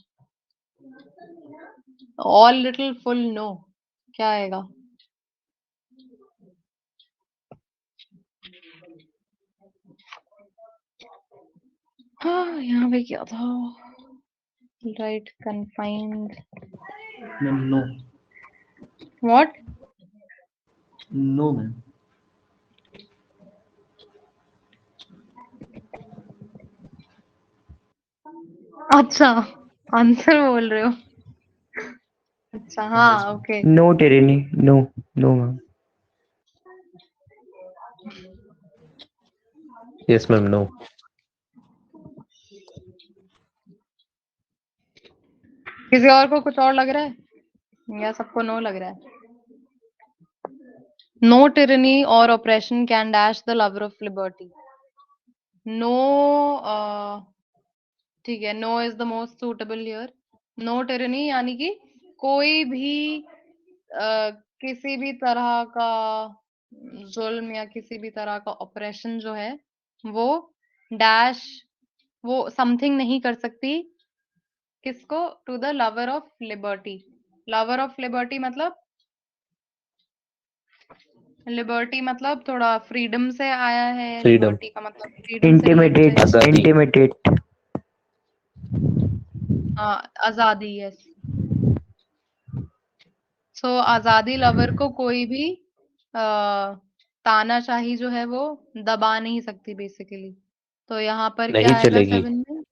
all little full no, क्या आएगा? हाँ, यहाँ पे क्या था? Right, confined, ma'am no, what? No ma'am. अच्छा, आंसर बोल रहे हो? अच्छा, हाँ, okay. No tyranny. No, no, ma'am. Yes ma'am, no. किसी और को कुछ और लग रहा है, या सबको नो लग रहा है? No tyranny or oppression can dash the lover of liberty. No, ठीक है, no is the most suitable here. No tyranny यानी कि कोई भी किसी भी तरह का जुल्म या किसी भी तरह का ऑपरेशन जो है, वो डैश, वो समथिंग नहीं कर सकती किसको? To the lover of liberty. Lover of liberty मतलब, लिबर्टी मतलब थोड़ा फ्रीडम से आया है, फ्रीडम, लिबर्टी का मतलब फ्रीडम से रिलेटेड है। आजादी, Intimidate. हाँ, आजादी, यस। सो आजादी लवर को कोई भी तानाशाही जो है वो दबा नहीं सकती बेसिकली। तो यहाँ पर क्या नहीं आएगा चलेगी, 7 में?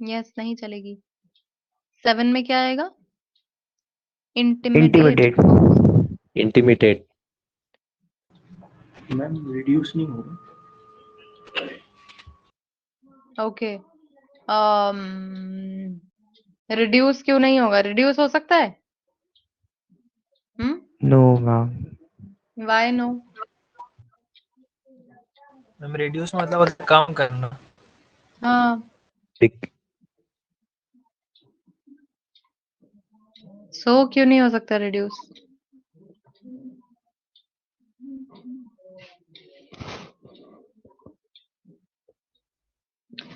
यस, नहीं चलेगी। 7 में क्या आएगा? इंटिमिडेट। Intimidate. इंटिमिटेट, मैम रिड्यूस नहीं होगा। ओके, रिड्यूस क्यों नहीं होगा? रिड्यूस हो सकता है? No, ma'am. Why no? Ma'am reduce मतलब कम करना। हाँ, Bec- सो क्यों नहीं हो सकता रिड्यूस?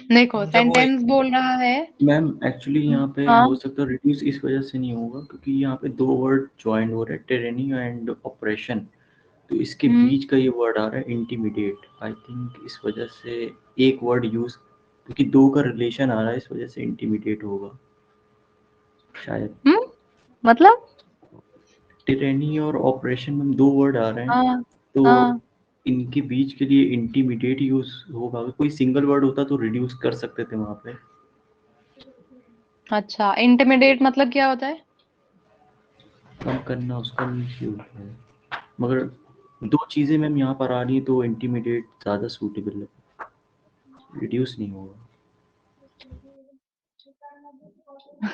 देखो जब वो सेंटेंस बोल रहा है। मैम एक्चुअली यहाँ पे हाँ, हो सकता है रिड्यूस इस वजह से नहीं होगा क्योंकि यहाँ पे दो वर्ड ज्वाइन हो रहे हैं, टिरेनी एंड ऑपरेशन, तो इसके बीच का ये वर्ड आ रहा है इंटीमिडेट। आई थिंक इस वजह से एक वर्ड यूज, क्योंकि दो का रिलेशन आ रहा है, इस वजह से इंटीमिडेट होगा शायद। मतलब टिरेनी और ऑपरेशन में दो वर्ड आ रहे हैं, हाँ, तो हाँ, इनके बीच के लिए इंटीमिडेट यूज होगा। अगर कोई सिंगल वर्ड होता तो रिड्यूस कर सकते थे वहां पे। अच्छा इंटिमिडेट मतलब क्या होता है? कम करना उसका मीन्स ये होता है, मगर दो चीजें मैम यहाँ पर आ रही हैं तो इंटीमिडेट ज्यादा सूटेबल है, रिड्यूस नहीं होगा।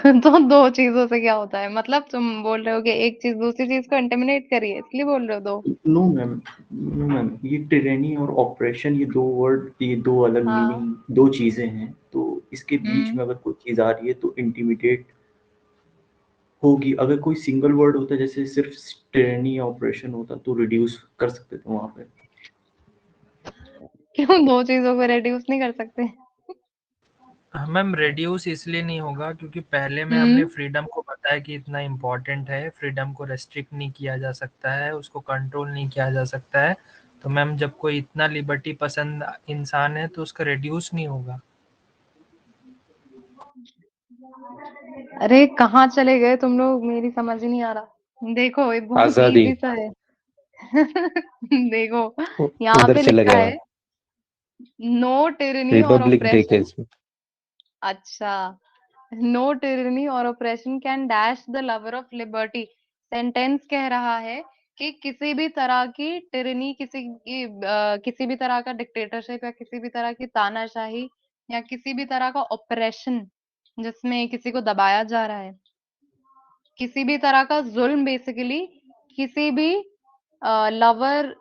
तो दो चीजों से क्या होता है? मतलब तुम बोल रहे हो कि एक चीज दूसरी चीज को इंटिमिडेट करिए इसलिए बोल रहे हो दो? नो मैम, नो मैम, ये टिरेनी और ऑपरेशन, ये दो वर्ड, ये दो अलग हाँ, मीनिंग, दो चीजें हैं, तो इसके बीच हम्म। में अगर कोई चीज आ रही है तो इंटीमिडेट होगी। अगर कोई सिंगल वर्ड होता जैसे सिर्फ टिरेनी या ऑपरेशन होता तो रिड्यूस कर सकते थे वहां पे। क्यों दो चीजों को रिड्यूस नहीं कर सकते? मैम रिड्यूस इसलिए नहीं होगा क्योंकि पहले में हमने हम्म। फ्रीडम को बताया कि इतना इम्पोर्टेंट है, फ्रीडम को रेस्ट्रिक्ट नहीं किया जा सकता है, उसको कंट्रोल नहीं किया जा सकता है। तो मैम जब कोई इतना लिबर्टी पसंद इंसान है तो उसका रिड्यूस नहीं होगा। अरे कहाँ चले गए तुम लोग? मेरी समझ ही नहीं आ रहा। देखो ये बहुत आजादी इजी सा है। देखो यहाँ उधर पे चला लिखा गया है नो टिरनी और रिपब्लिक डे के ऑपरेशन। इसमें। अच्छा, नो टिरनी और operation can dash the lover of liberty. Sentence कह रहा है कि किसी भी तरह की टिरनी, किसी भी तरह का डिक्टेटरशिप या किसी भी तरह की तानाशाही या किसी भी तरह का ऑपरेशन जिसमें किसी को दबाया जा रहा है, किसी भी तरह का जुल्म बेसिकली किसी भी लवर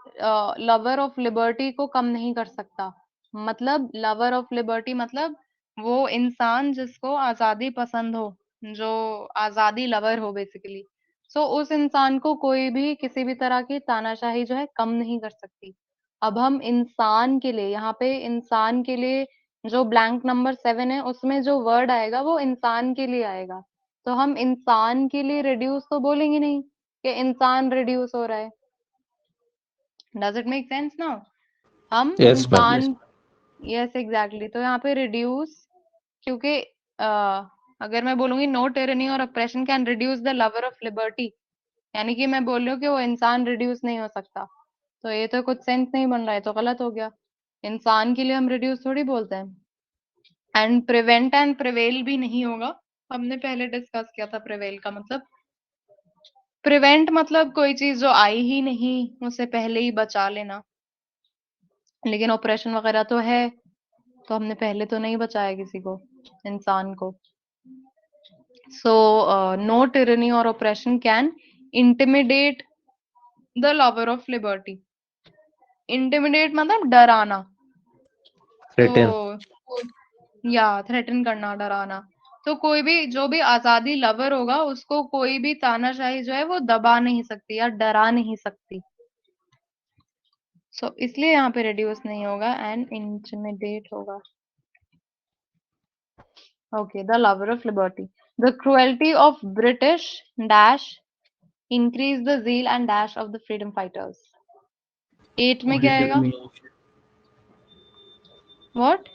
लवर ऑफ लिबर्टी को कम नहीं कर सकता। मतलब लवर ऑफ लिबर्टी मतलब वो इंसान जिसको आजादी पसंद हो, जो आजादी लवर हो बेसिकली। सो उस इंसान को कोई भी किसी भी तरह की तानाशाही जो है कम नहीं कर सकती। अब हम इंसान के लिए यहाँ पे इंसान के लिए जो ब्लैंक नंबर 7 है उसमें जो वर्ड आएगा वो इंसान के लिए आएगा। तो हम इंसान के लिए रिड्यूस तो बोलेंगे नहीं कि इंसान रिड्यूस हो रहा है। Does it make sense now? हम यस मैम। यस। इंसान, यस एग्जैक्टली। तो यहाँ पे रिड्यूस, क्योंकि अगर मैं बोलूंगी नो टिरनी और operation can reduce the lover of liberty, यानी कि मैं बोल रही हूँ कि वो इंसान रिड्यूस नहीं हो सकता, तो ये तो कुछ सेंस नहीं बन रहा है, तो गलत हो गया। इंसान के लिए हम रिड्यूस थोड़ी बोलते हैं। एंड प्रिवेंट एंड प्रिवेल भी नहीं होगा। हमने पहले डिस्कस किया था प्रिवेल का मतलब। प्रिवेंट मतलब कोई चीज जो आई ही नहीं उसे पहले ही बचा लेना, लेकिन ऑपरेशन वगैरह तो है, तो हमने पहले तो नहीं बचाया किसी को, इंसान को। सो नो टिरनी और operation can intimidate the lover of liberty. Intimidate मतलब डराना, थ्रेटन। तो या थ्रेटन करना, डराना। तो कोई भी जो भी आजादी लवर होगा उसको कोई भी तानाशाही जो है वो दबा नहीं सकती या डरा नहीं सकती। सो इसलिए यहाँ पे रिड्यूस नहीं होगा एंड इंटिमिडेट होगा। Okay, the lover of liberty, the cruelty of British dash increase the zeal and dash of the freedom fighters. 8 में क्या आएगा? Determination, what?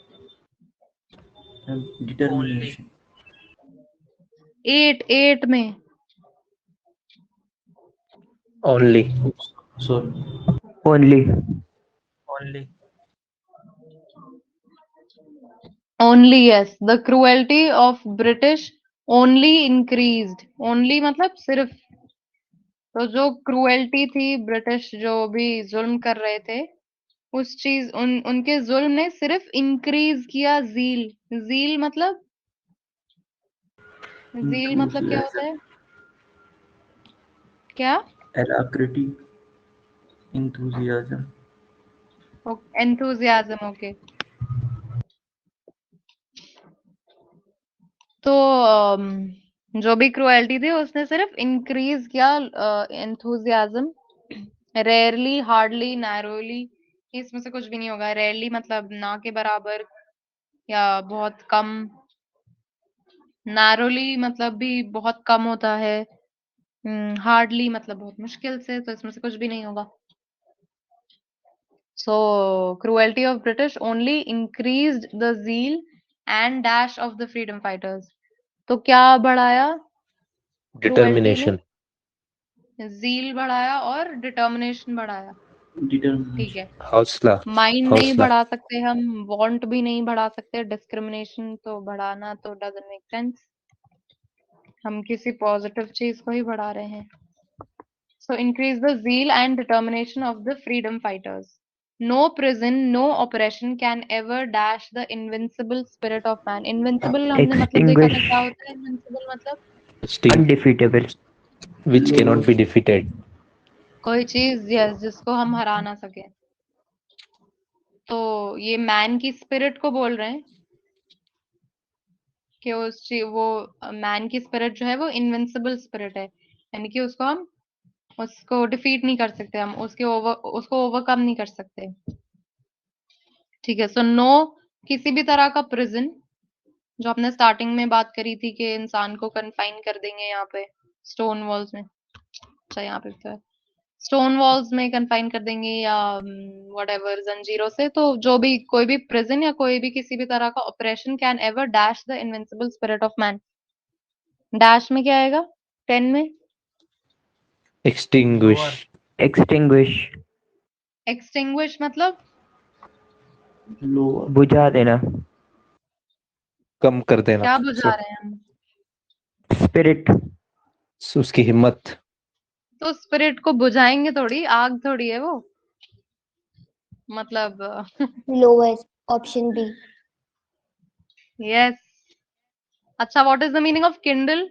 ओनली। डिटर्मिनेशन। 8 में only. Sorry. Only. Only. Only, yes, the cruelty of British only increased. Only मतलब सिर्फ। तो जो cruelty थी, British जो भी जुल्म कर रहे थे, उस चीज उनके जुल्म ने सिर्फ इंक्रीज किया जील। जील मतलब, जील मतलब क्या होता है? क्या? एलाक्रिटी। enthusiasm. enthusiasm, okay. तो जो भी क्रुएल्टी थी उसने सिर्फ इंक्रीज किया एंथुजियाज्म। रेयरली, हार्डली, नैरोली, इसमें से कुछ भी नहीं होगा। रेयरली मतलब ना के बराबर या बहुत कम। नैरोली मतलब भी बहुत कम होता है। हार्डली मतलब बहुत मुश्किल से, तो इसमें से कुछ भी नहीं होगा। So cruelty of British only increased the zeal and dash of the freedom fighters. तो क्या बढ़ाया क्रुएल्टी ने? Determination. zeal बढ़ाया और डिटर्मिनेशन बढ़ाया। ठीक Determination. है, हौसला माइंड नहीं हौसला बढ़ा सकते हम, वांट भी नहीं बढ़ा सकते, डिस्क्रिमिनेशन तो बढ़ाना तो डजंट मेक सेंस। हम किसी पॉजिटिव चीज को ही बढ़ा रहे हैं। So increase the zeal and determination of the freedom fighters. No prison, no oppression can ever dash the invincible spirit of man. Invincible हमने मतलब देखा था क्या होता है? Invincible मतलब sting undefeatable. which cannot be defeated. कोई चीज यस जिसको हम हरा ना सके। तो ये मैन की स्पिरिट को बोल रहे हैं कि वो मैन की स्पिरिट जो है वो इनविंसिबल स्पिरिट है, यानी कि उसको डिफीट नहीं कर सकते हम, उसको ओवरकम नहीं कर सकते। ठीक है, सो नो किसी भी तरह का प्रिजन, जो आपने स्टार्टिंग में बात करी थी कि इंसान को कन्फाइन कर देंगे यहाँ पे स्टोन वॉल्स में। अच्छा, यहाँ पे तो स्टोन वॉल्स में कन्फाइन कर देंगे या व्हाटएवर जंजीरों से। तो जो भी कोई भी प्रिजन या कोई भी किसी भी तरह का operation can ever dash the invincible spirit of man. Dash में क्या आएगा? 10 में Extinguish. Extinguish. एक्सटिंग्विश मतलब Lower. बुझा देना. कम कर देना. क्या बुझा रहे हैं हम? Spirit. उसकी हिम्मत. तो स्पिरिट को बुझाएंगे थोड़ी, आग थोड़ी है वो। मतलब Lower. Option B. यस। अच्छा, what is the meaning of Kindle?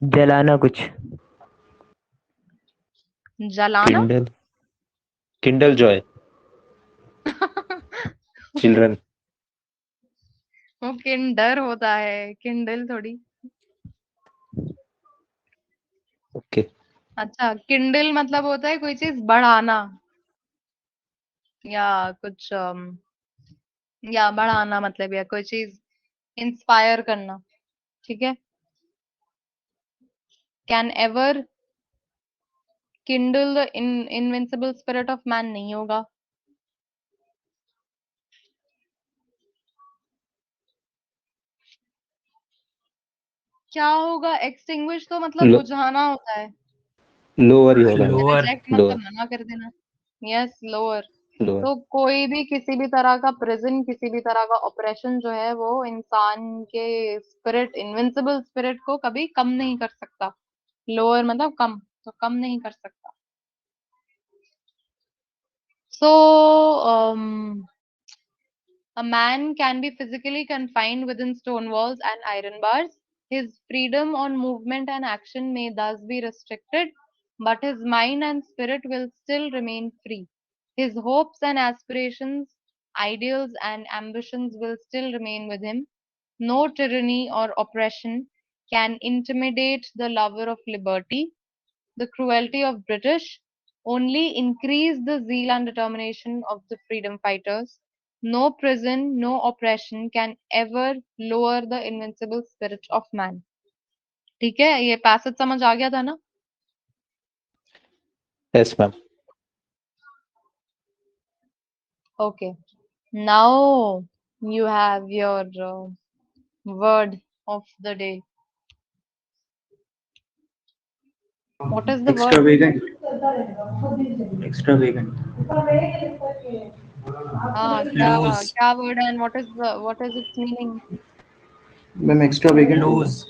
जलाना कुछ. जलाना। Kindle joy. Children. वो किंडर होता है, किंडल थोड़ी। Okay. अच्छा, किंडल मतलब होता है कोई चीज बढ़ाना या कुछ या बढ़ाना मतलब या कोई चीज इंस्पायर करना। ठीक है, can ever Kindle the invincible spirit of man नहीं होगा। क्या होगा? एक्सटिंग्विश तो मतलब बुझाना होता है। Lower ही होगा. Reject Lower. मतलब मना कर देना। Yes, lower. Lower. तो कोई भी किसी भी तरह का प्रिजन, किसी भी तरह का ऑपरेशन जो है वो इंसान के स्पिरिट, इनविंसिबल स्पिरिट को कभी कम नहीं कर सकता। लोअर मतलब कम, तो कम नहीं कर सकता। सो a man can be physically confined within stone walls and iron bars. His freedom on movement and action may thus be restricted, but his mind and spirit will still remain free. His hopes and aspirations, ideals and ambitions will still remain with him. No tyranny or oppression can intimidate the lover of liberty. The cruelty of British only increased the zeal and determination of the freedom fighters. No prison, no oppression can ever lower the invincible spirit of man. ठीक है, ये passage समझ आ गया था ना? Yes, ma'am. Okay. Now you have your word of the day. What is the word? Extravagant. Extravagant. हाँ, Lose. क्या word and what is its meaning? Ma'am, extravagant. Lose.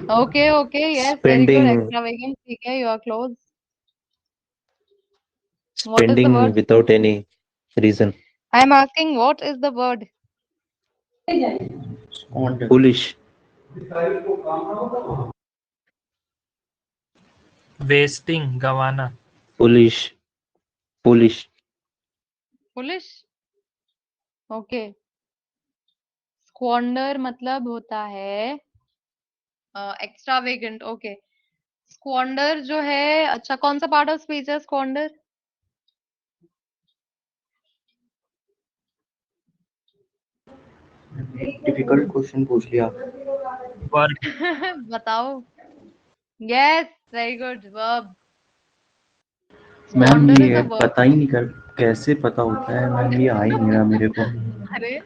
Okay, yes, very good. Spending. Extravagant. ठीक है, you are close. What is the Spending word? without any reason. I am asking what is the word? Squander. Foolish. Wasting, गवाना। foolish, foolish, foolish, okay. Squander मतलब होता है extravagant, okay. स्क्वांडर जो है, अच्छा कौन सा पार्ट ऑफ स्पीच है स्क्वांडर? डिफिकल्ट क्वेश्चन पूछ लिया। वर्ब। बताओ। Yes, very good, verb. Ma'am squander is ये अ वर्ब। पता ही नहीं कर कैसे पता होता है मैम, ये आ ही नहीं रहा मेरे को। अरे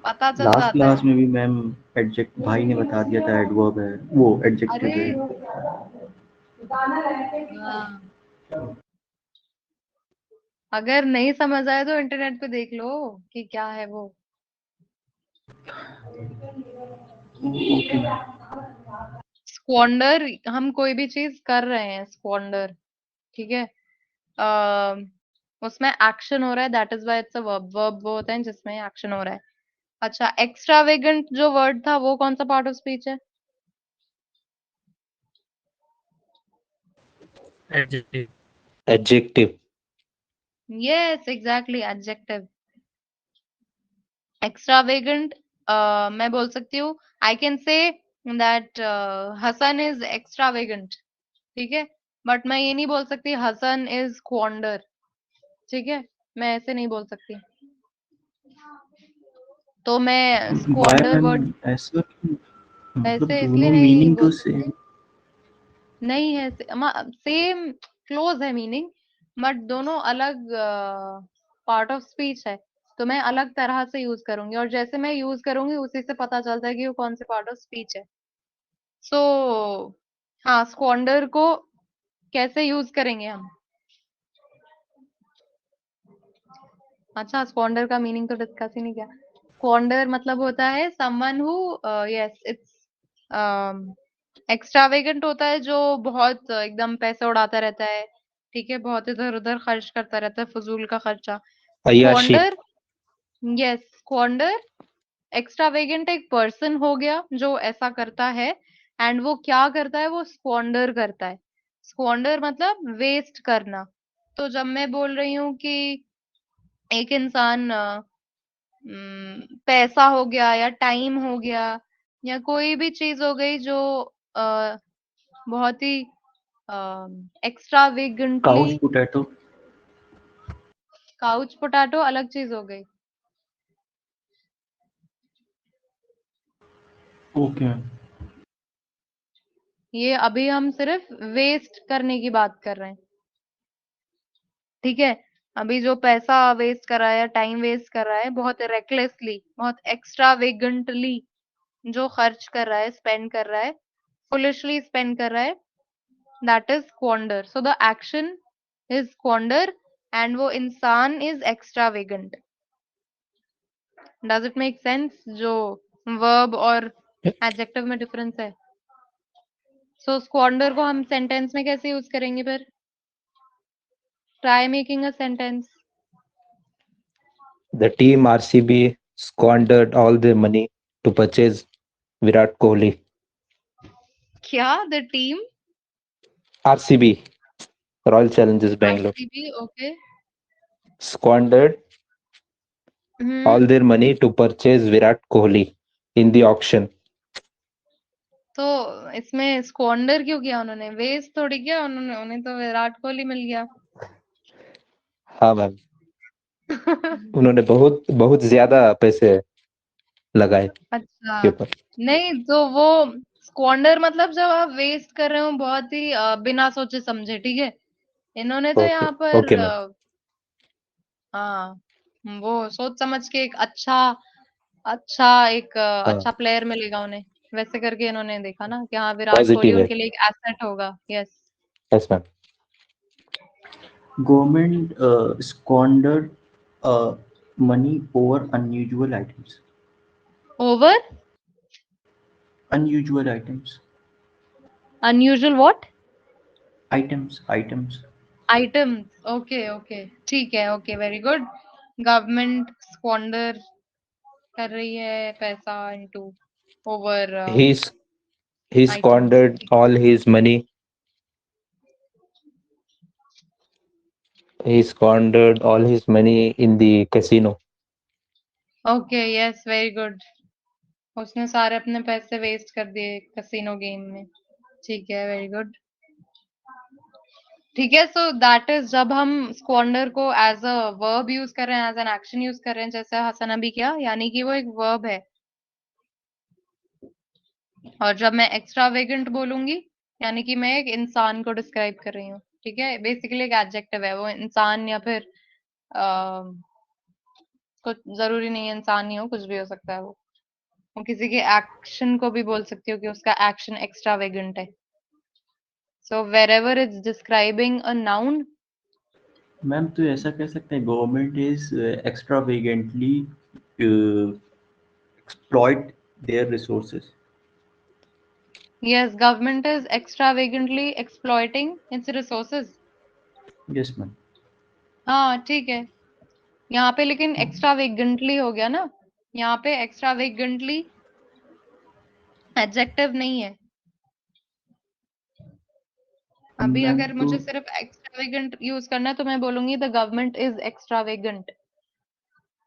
पता चल लास्ट जाता क्लास है। में भी मैम एडजेक्ट भाई ने बता दिया था, एडवर्ब है वो, एडजेक्टिव अरे है। हाँ, अगर नहीं समझ आए तो इंटरनेट पे देख लो कि क्या है वो। Okay ma'am. स्क्वांडर, हम कोई भी चीज कर रहे हैं, स्क्वांडर, ठीक है। उसमें एक्शन हो रहा है, that is why it's a verb. Verb वो होता है जिसमें एक्शन हो रहा है। अच्छा, एक्स्ट्रावेगेंट जो वर्ड था वो कौन सा पार्ट ऑफ स्पीच है? Adjective. adjective, yes, exactly, adjective. Extravagant, मैं बोल सकती हूँ, I can say that Hasan is extravagant, ठीक है। बट मैं ये नहीं बोल सकती हसन इज स्क्वांडर, ठीक है। मैं ऐसे नहीं बोल सकती। तो मैं वाई स्क्वांडर वर्ड मैम ऐसा क्यों? मतलब ऐसे इसलिए दोनों नहीं मीनिंग तो बोल सेम। सकती। नहीं है, सेम, क्लोज है मीनिंग, बट दोनों अलग पार्ट ऑफ स्पीच है। तो मैं अलग तरह से यूज करूंगी, और जैसे मैं यूज करूंगी उसी से पता चलता है कि वो कौन से पार्ट ऑफ स्पीच है। सो हाँ, स्क्वांडर को कैसे यूज करेंगे हम? अच्छा, स्क्वांडर का मीनिंग तो डिस्कस ही नहीं किया। स्क्वांडर मतलब होता है someone who, yes, it's extravagant होता है, जो बहुत एकदम पैसे उड़ाता रहता है, ठीक है, बहुत इधर-उधर खर्च करता रहता है, फजूल का खर्चा। ayashi, स्क्वांडर, यस, स्क्वांडर, एक्स्ट्रावेगेंट एक पर्सन हो गया जो ऐसा करता है, एंड वो क्या करता है, वो स्क्वांडर करता है। स्क्वांडर मतलब वेस्ट करना। तो जब मैं बोल रही हूँ कि एक इंसान पैसा हो गया या टाइम हो गया या कोई भी चीज हो गई जो अ, बहुत ही एक्स्ट्रावेगेंटली, काउच पोटैटो। काउच पोटैटो अलग चीज हो गई। Okay ma'am. ये अभी हम सिर्फ वेस्ट करने की बात कर रहे हैं, ठीक है। अभी जो पैसा वेस्ट कर रहा है या टाइम वेस्ट कर रहा है, बहुत रेकलेसली, बहुत एक्स्ट्रावेगेंटली जो खर्च कर रहा है, स्पेंड कर रहा है, फुलिशली स्पेंड कर रहा है, that is squander. So the action is squander, and वो इंसान is extravagant. Does it make sense जो वर्ब और एडजेक्टिव में डिफरेंस है? सो स्क्वांडर को हम सेंटेंस में कैसे यूज करेंगे फिर? Try making a sentence. the team RCB squandered all their money to purchase Virat Kohli. क्या? The team RCB, Royal Challengers Bangalore, RCB, okay. squandered all their money to purchase Virat Kohli in the auction. तो इसमें स्क्वांडर क्यों किया उन्होंने? Waste थोड़ी किया उन्होंने, उन्हें तो विराट कोहली मिल गया। हाँ मैम, उन्होंने बहुत बहुत ज्यादा पैसे लगाए अच्छा, के ऊपर। नहीं तो वो स्क्वांडर मतलब जब आप वेस्ट कर रहे हो बहुत ही बिना सोचे समझे, ठीक है। इन्होंने तो ओके, यहाँ पर ओके मैम। हाँ, वो सोच समझ के एक अच्छा एक हाँ, अच्छा प्लेयर मिलेगा उन्हें, वैसे करके इन्होंने देखा ना कि हाँ विराट कोहली पॉजिटिव है। उनके लिए एक एसेट होगा। Yes. Yes ma'am. Government squandered money over unusual items. Over Unusual items. Unusual what? Items. Items, okay okay, ठीक है, ओके, वेरी गुड। गवर्नमेंट स्क्वांडर कर रही है पैसा into over He items, squandered all his money He squandered all his money in the casino. Okay, yes, very good. उसने सारे अपने पैसे वेस्ट कर दिए कैसीनो गेम में। ठीक है, वेरी गुड। ठीक है, सो दैट इज जब हम स्क्वांडर को एज अ वर्ब यूज कर रहे हैं, एज एन एक्शन यूज कर रहे हैं, जैसे हसन अभी किया, यानी कि वो एक वर्ब है। और जब मैं एक्स्ट्रावेगेंट बोलूंगी, यानी कि मैं एक इंसान को डिस्क्राइब कर रही हूँ। ठीक है, बेसिकली एक एडजेक्टिव है, वो इंसान या फिर कुछ जरूरी नहीं है इंसान ही हो, कुछ भी हो सकता है वो किसी के एक्शन को भी बोल सकती हो कि उसका एक्शन एक्स्ट्रावेगेंट है। So wherever it's describing a noun. Ma'am तो ऐसा कह सकते हैं government is extravagantly exploit their resources. Yes, government is extravagantly exploiting its resources. Yes ma'am. हाँ, ठीक है। यहाँ पे लेकिन एक्स्ट्रावेगेंटली हो गया ना, यहाँ पे एक्स्ट्रावेगेंटली एडजेक्टिव नहीं है। अभी मैम अगर तो मुझे सिर्फ एक्स्ट्रावेगेंट यूज करना है तो मैं बोलूंगी द गवर्नमेंट इज एक्स्ट्रावेगेंट।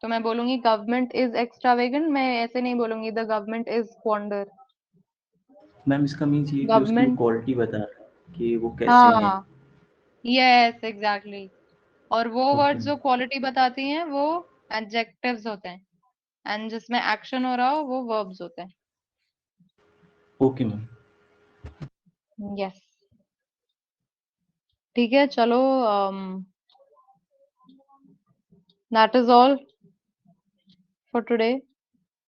तो मैं बोलूंगी गवर्नमेंट इज एक्स्ट्रावेगेंट, मैं ऐसे नहीं बोलूंगी द गवर्नमेंट इज स्क्वांडर। मैम इसका मीन्स ये कि उसकी वो गवर्नमेंट, क्वालिटी बता रहा है कि वो कैसे हैं। हाँ, यस, एग्जैक्टली। और वो ओके वर्ड्स मैम। जो क्वालिटी बताती हैं वो एडजेक्टिव्स होते हैं, एंड जिसमें एक्शन हो रहा हो वो वर्ब्स होते हैं। Okay ma'am. यस, ठीक है, चलो, that is all for today.